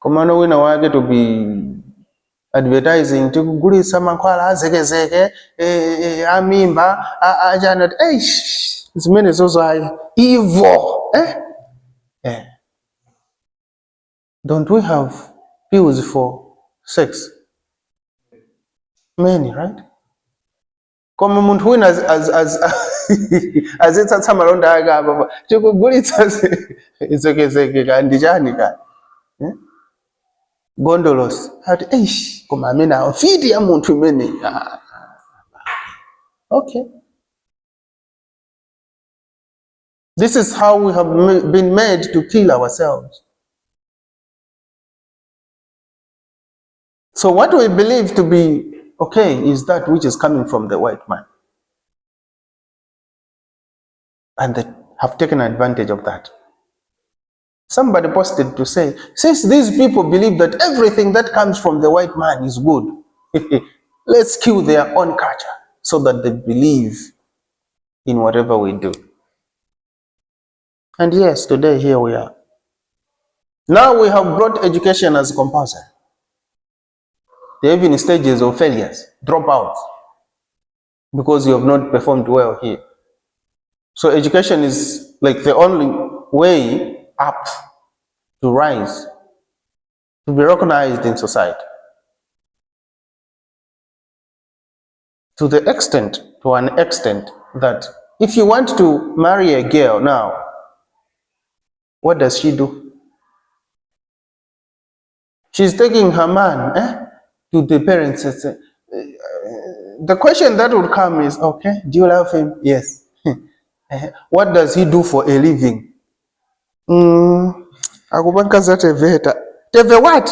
Komano wina wake to be advertising tikugulitsa mankhwala azeke amimba ajana zimene zozo evil don't we have pills for sex? Many, right? Koma munthu wina azitsatsa malonda ake apa tikugulitsa izekezeke kandi chani kani gondolos ati koma amene awo fiti ya munthu imene okay. This is how we have been made to kill ourselves. So what we believe to be okay is that which is coming from the white man. And they have taken advantage of that. Somebody posted to say, since these people believe that everything that comes from the white man is good, let's kill their own culture so that they believe in whatever we do. And yes, today here we are. Now we have brought education as compulsory. There are even stages of failures, dropouts, because you have not performed well here. So education is like the only way up to rise, to be recognized in society. To an extent that if you want to marry a girl now, what does she do? She's taking her man to the parents and say, the question that would come is, okay, do you love him? Yes. What does he do for a living? Akubankaza teveta. Teve what?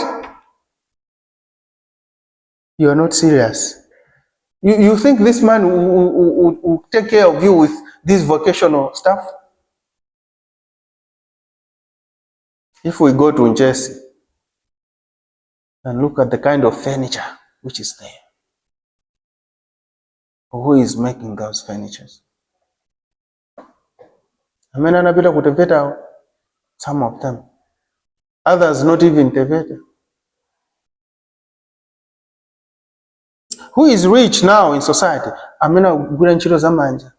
You are not serious. You think this man will take care of you with this vocational stuff? If we go to Njesi and look at the kind of furniture which is there, who is making those furnitures? Amena anapita kuteveta, some of them. Others not even teveta. Who is rich now in society? Amena gula ntchito za manja.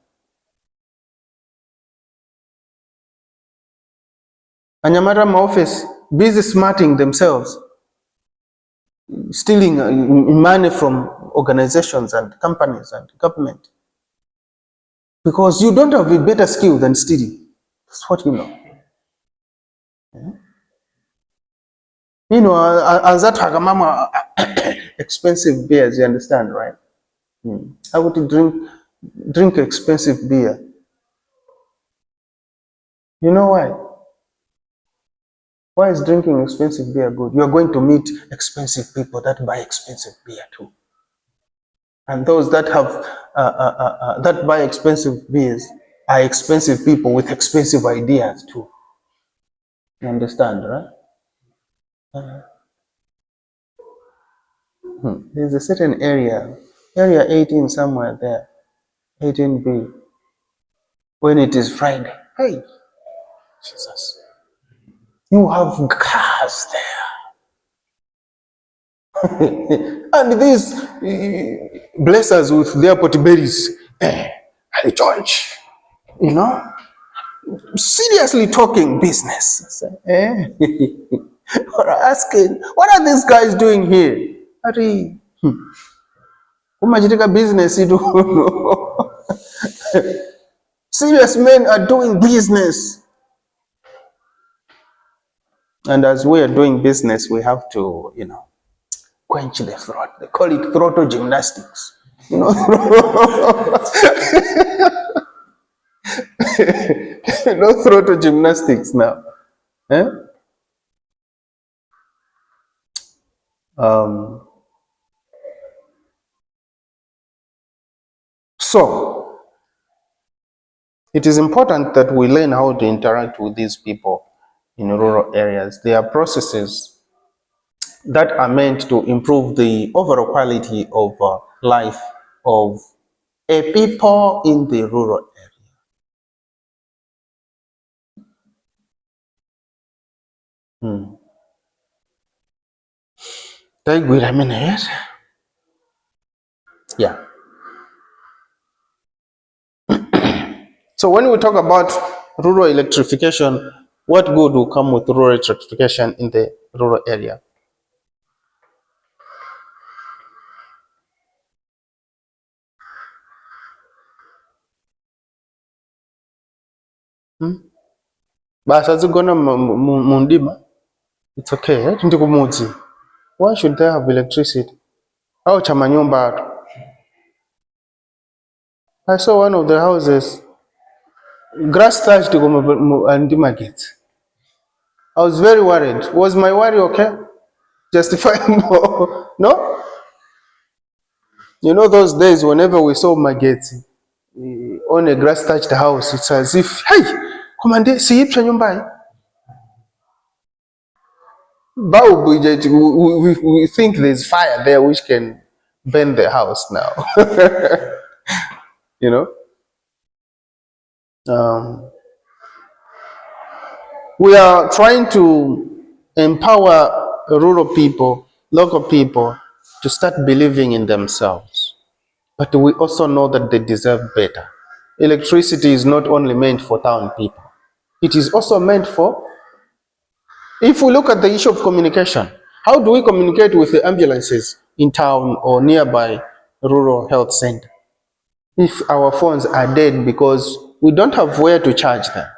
Anyamata ma office busy smarting themselves, stealing money from organizations and companies and government. Because you don't have a better skill than stealing. That's what you know. You know, as that Hagamama expensive beers, you understand, right? I would drink expensive beer. You know why? Why is drinking expensive beer good? You are going to meet expensive people that buy expensive beer too. And those that have that buy expensive beers are expensive people with expensive ideas too. You understand, right? There's a certain area 18 somewhere there, 18B, when it is Friday. Hey, Jesus. You have cars there. And these blessers with their potberries at the church, you know, seriously talking business. Or asking, what are these guys doing here? Business, you do. Serious men are doing business. And as we are doing business, we have to, you know, quench the throat. They call it throttle gymnastics. You know, no throttle gymnastics now. So, it is important that we learn how to interact with these people in rural areas. There are processes that are meant to improve the overall quality of life of a people in the rural area. Taigwira minute. Yeah. So when we talk about rural electrification, what good will come with rural electrification in the rural area? Basa zigona mundima. It's okay. Ndi kumudzi. Why should they have electricity? Au chamanyumba. I saw one of the houses, grass thatched and gate. I was very worried. Was my worry okay? Justifiable? No? You know those days whenever we saw magets on a grass thatched house, it's as if, hey, komande, siipsha nyumbani. Bulb, we think there's fire there which can burn the house now. You know? We are trying to empower rural people, local people, to start believing in themselves. But we also know that they deserve better. Electricity is not only meant for town people. It is also meant for, if we look at the issue of communication, how do we communicate with the ambulances in town or nearby rural health center if our phones are dead because we don't have where to charge them?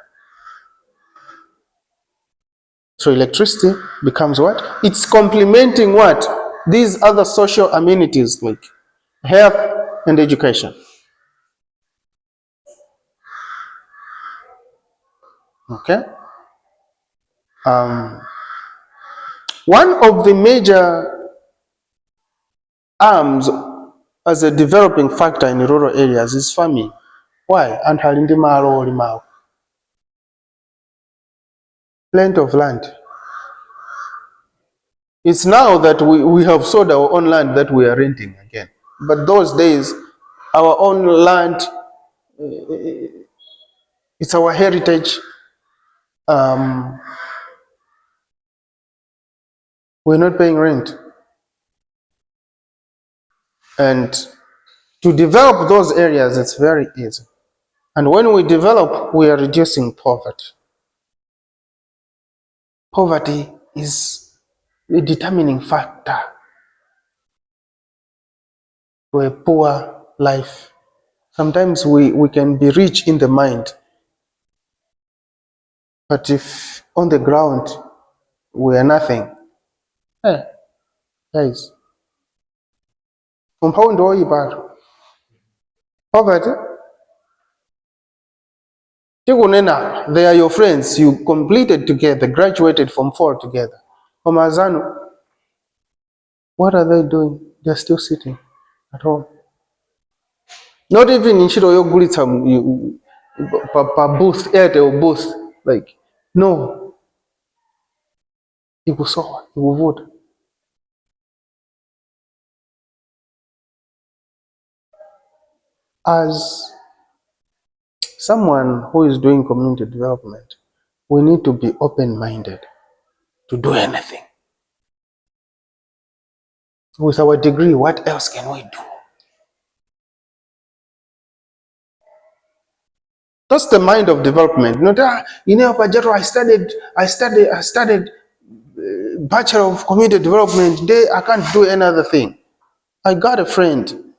So electricity becomes what? It's complementing what? These other social amenities like health and education. Okay? One of the major arms as a developing factor in rural areas is farming. Why? And halindi malo limao. Plenty of land. It's now that we have sold our own land that we are renting again. But those days, our own land, it's our heritage. We're not paying rent. And to develop those areas, it's very easy. And when we develop, we are reducing poverty. Poverty is a determining factor to a poor life. Sometimes we can be rich in the mind, but if on the ground we are nothing, guys, compound or poverty, they are your friends, you completed together, graduated from 4 together. Omazano, what are they doing? They're still sitting at home. Not even in Shiro Yogulita booth, Airtel booth. Like, no. You will saw, you will vote. As someone who is doing community development, we need to be open-minded to do anything. With our degree, what else can we do? That's the mind of development. Not, Pajero, I studied Bachelor of Community Development. Today, I can't do another thing. I got a friend,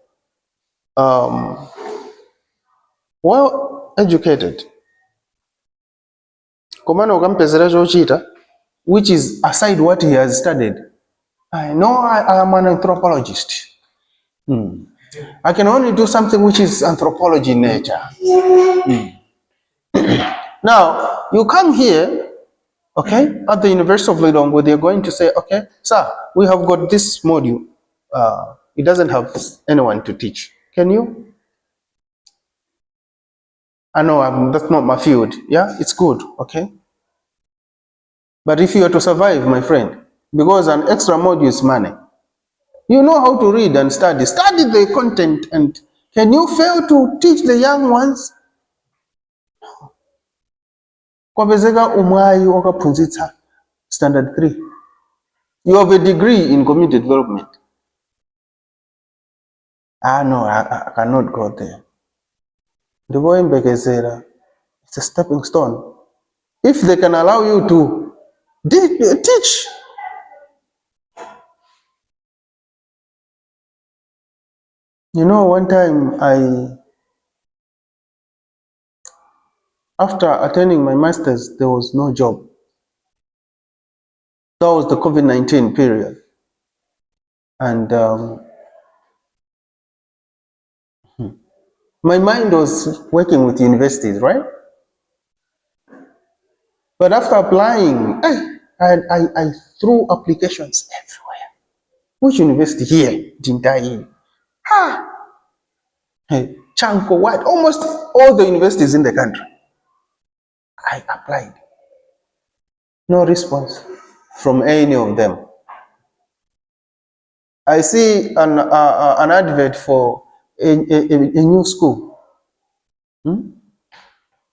well educated. Komano okampezera chochita, which is aside what he has studied. I know I am an anthropologist. I can only do something which is anthropology in nature. Now, you come here, okay, at the University of Lilongwe, they're going to say, okay, sir, we have got this module. It doesn't have anyone to teach. Can you? I know that's not my field. Yeah, it's good, okay? But if you are to survive, my friend, because an extra module is money, you know how to read and study. Study the content, and can you fail to teach the young ones? Kwapezeka umwayi wakaphunzitsa standard 3. You have a degree in community development. Ah, no, I cannot go there. The boy in Bekezera, it's a stepping stone. If they can allow you to teach. You know, one time after attending my master's, there was no job. That was the COVID-19 period. And my mind was working with universities, right? But after applying, I threw applications everywhere. Which university here didn't I in? Ha! Hey, Chanko, what? Almost all the universities in the country. I applied. No response from any of them. I see an advert for a new school,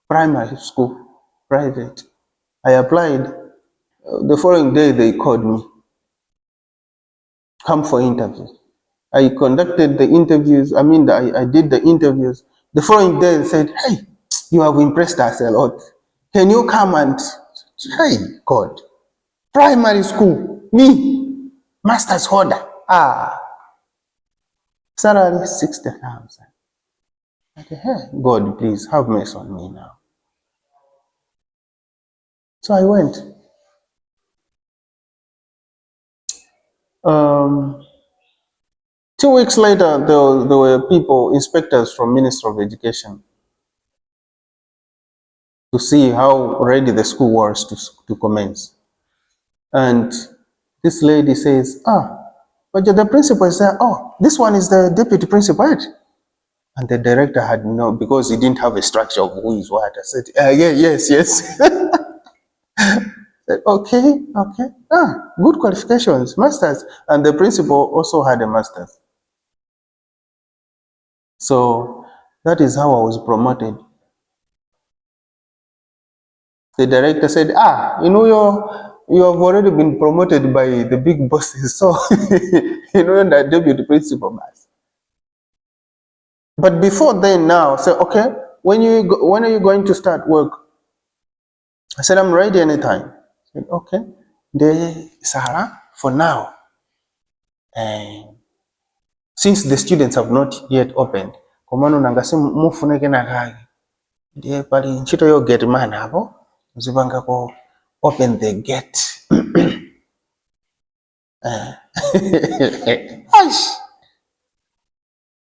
primary school, private. I applied. The following day, they called me, come for interviews. I conducted the interviews. I did the interviews. The following day, they said, hey, you have impressed us a lot. Can you come and, hey, God, primary school, me, master's holder, salary 60,000. I said, hey, God, please have mercy on me now. So I went. 2 weeks later, there were people, inspectors from Ministry of Education, to see how ready the school was to commence. And this lady says, but the principal is there. Oh, this one is the deputy principal, right? And the director had no, because he didn't have a structure of who is what. I said, yeah, yes. Said, okay. Good qualifications, masters. And the principal also had a master's. So that is how I was promoted. The director said, you have already been promoted by the big bosses, so you know that deputy principal mass. But before then, now, say, okay, when are you going to start work? I said, I'm ready anytime. I said, okay. The Sahara, for now, and since the students have not yet opened, komano nangasi mufuneke nakage. Ndiye pali nchito yo gate man hapo, mzibangako open the gate.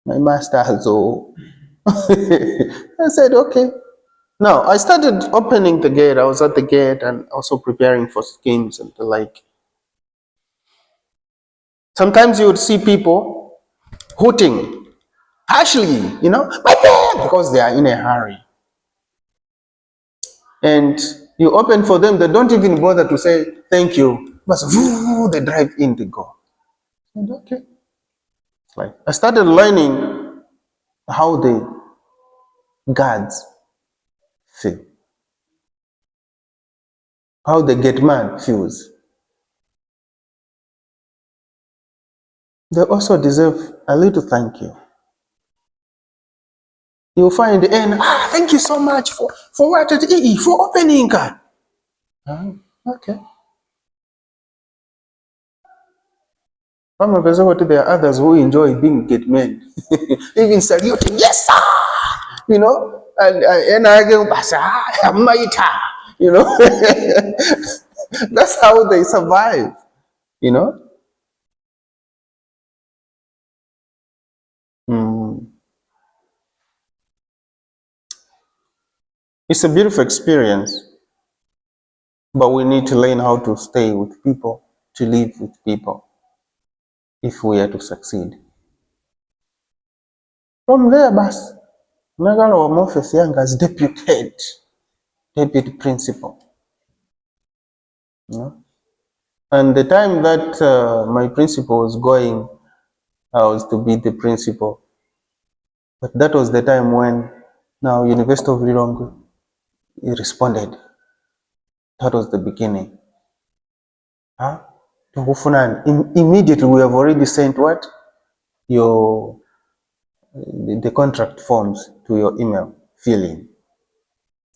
My master has all. I said, okay. Now, I started opening the gate. I was at the gate and also preparing for schemes and the like. Sometimes you would see people hooting harshly, because they are in a hurry. And you open for them, they don't even bother to say thank you. But they drive in, they go. And okay. Like, I started learning how the guards feel, how the gate man feels. They also deserve a little thank you. You'll find the end, thank you so much for what? For opening. Okay. There are others who enjoy being gate men, even saluting, yes, sir. And I go, that's how they survive, you know. It's a beautiful experience, but we need to learn how to stay with people, to live with people, if we are to succeed. From there, bas, nagala wa office yang as deputy principal. And the time that my principal was going, I was to be the principal. But that was the time when now University of Lilongwe responded. That was the beginning. Immediately we have already sent what? Your the contract forms to your email, fill in.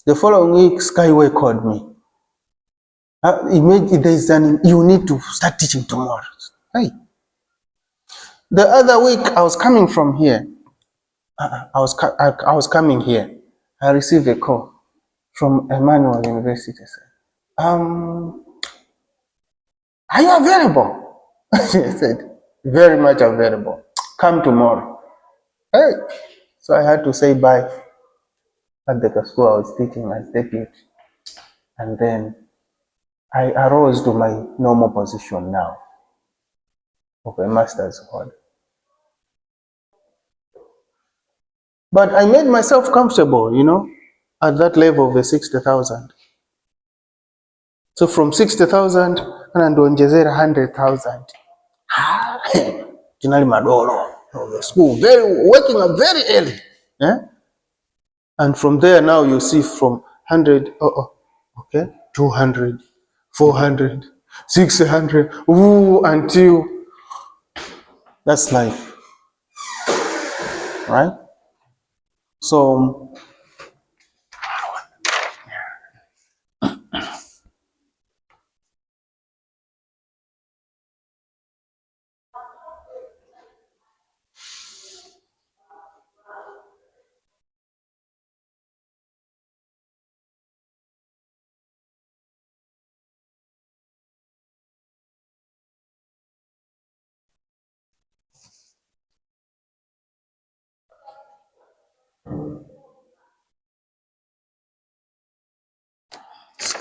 The following week, Skyway called me. You need to start teaching tomorrow. Hey. The other week, I was coming from here. I was coming here. I received a call from Emmanuel University. Um, are you available? She said, very much available. Come tomorrow. Hey. So I had to say bye at the school I was teaching as deputy. And then I arose to my normal position now of a master's holder. But I made myself comfortable, at that level of the 60,000. So from 60,000 anaondoongezera 100,000. Generally madolo of the school, waking up very early. Eh? And from there now you see from 100, okay, 200, 400, 600, until that's life, right? So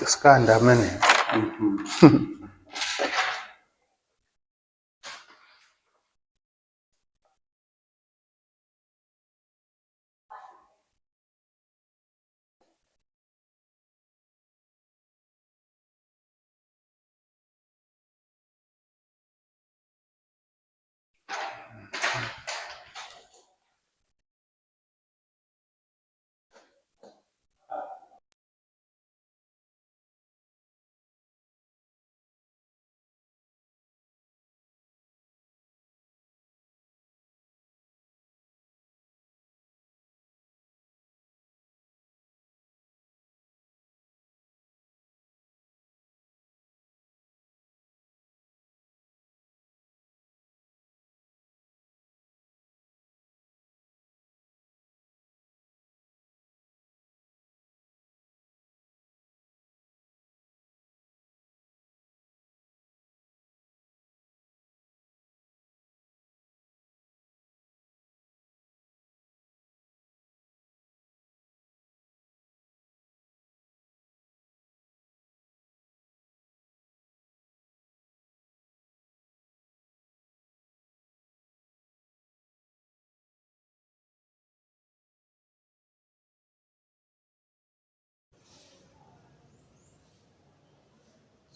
skanda mene.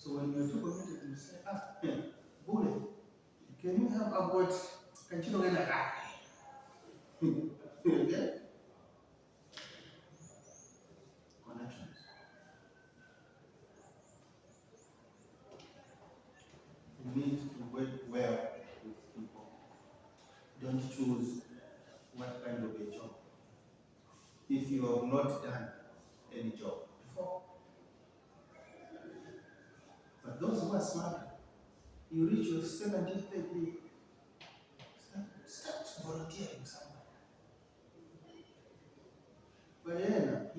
So when you're too committed, you say, bullet, can you have about Kanchiro Genaka? Okay? Connections. You need to work well with people. Don't choose what kind of a job. If you have not done any job before. But those who are smart, you reach your 70th degree, start volunteering somewhere. But here,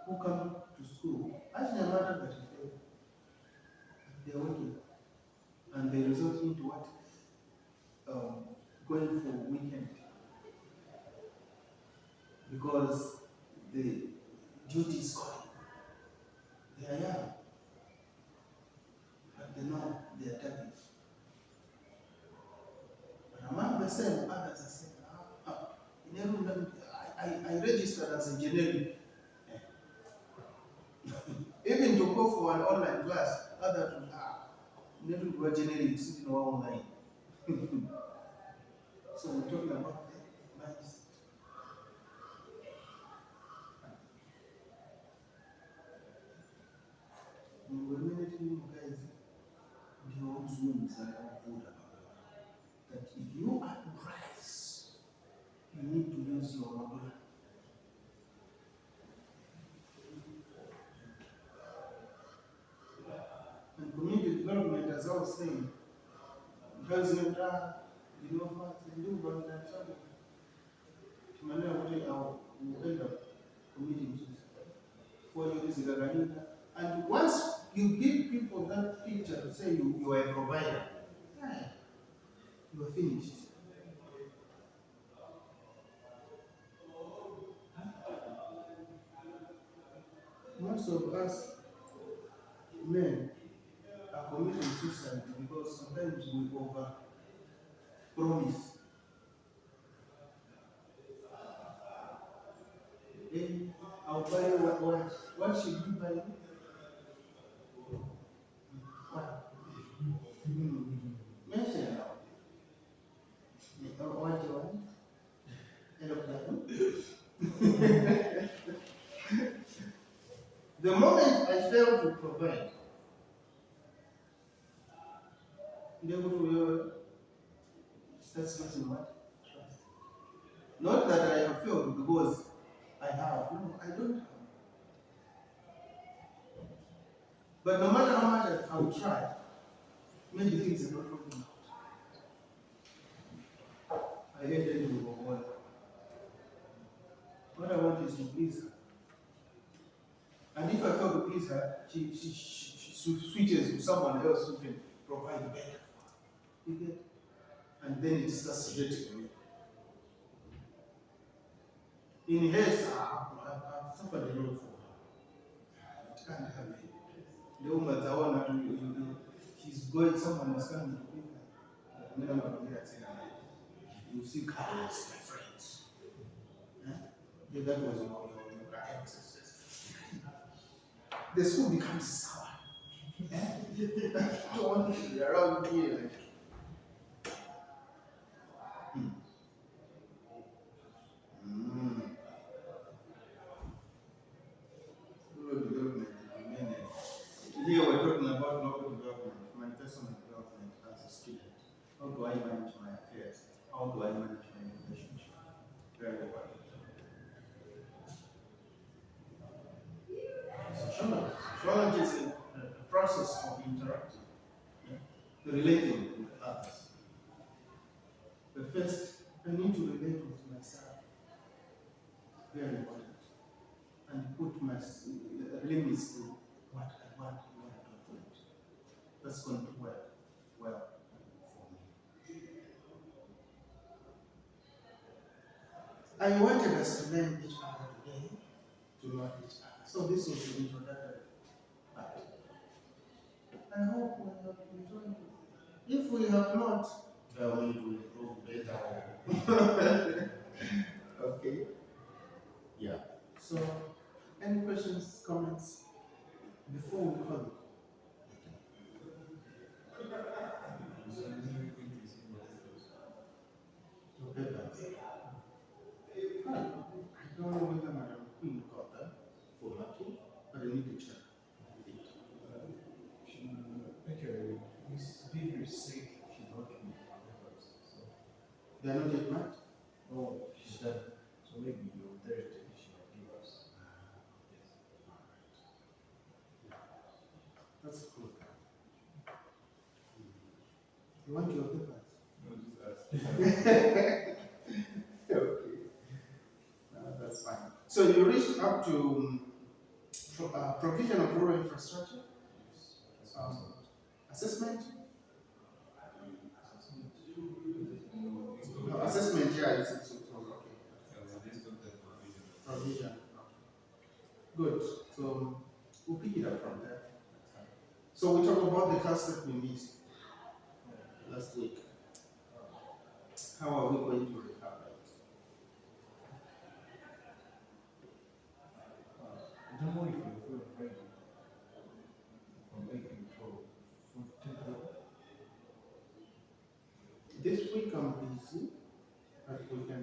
who come to school, as no matter that they're working, and they result into what? Going for weekend. Because the duty is calling. They are young, but they know they are target. But among the same, others are saying, I registered as a generic. Even to go for an online class, others would never do a generic sitting online. So we're talking about the mindset. We're managing guys those wounds that are good about that if you are to rise, you need to use your modular. And community development, as I was saying, doesn't end up committing suicide. For you is and once you give people that picture to say you are a provider, yeah, you are finished. Most of us men are committing suicide because sometimes we over promise. Hey, I'll buy you what should you buy you? What? Mention now. What you want? The moment I fail to provide, they will start losing what? Trust. Not that I have failed because I have. No, I don't have. But no matter how much I will try, maybe things are not working out. I hate anything for one. What I want is to please her. And if I fail to please her, she switches to someone else who can provide better for her. You get? And then it starts hurting me. In her, I've suffered a lot for her. It can't happen. The woman she's going, someone is coming to pick her. You see cars, my friends. Huh? Yeah, that was your access. The school becomes sour. I don't want to be around here. Rural development. Here we're talking about local development, my personal development as a student. How do I manage my affairs? How do I manage my relationship? Very important. Sociology. Sociology is a process of interacting, relating with others. But first, I need to relate with myself. Very important. And put my limits to what I want and what I don't want. That's going to work well for me. I wanted us to learn each other today, to know each other. So this was the introductory part. I hope we have enjoyed it. If we have not, we will improve better. Okay. Yeah. So, any questions, comments before we call it? Your papers. I don't know whether Madam Queen got that for her too, but I need to check. Miss Beaver said she's working with papers. So They are not yet marked? no, she's done. So maybe on Thursday she might give us. Yes. That's good. You want your papers? No, just ask. Okay. That's fine. So you reached up to provision of rural infrastructure? Assessment? No, assessment, yeah, it's okay. Provision. Good. So we'll pick it up from there. So we talk about the class that we missed last week. How are we going to recover it? I don't know if you feel afraid from 8 to 12. This week I'm busy, but we can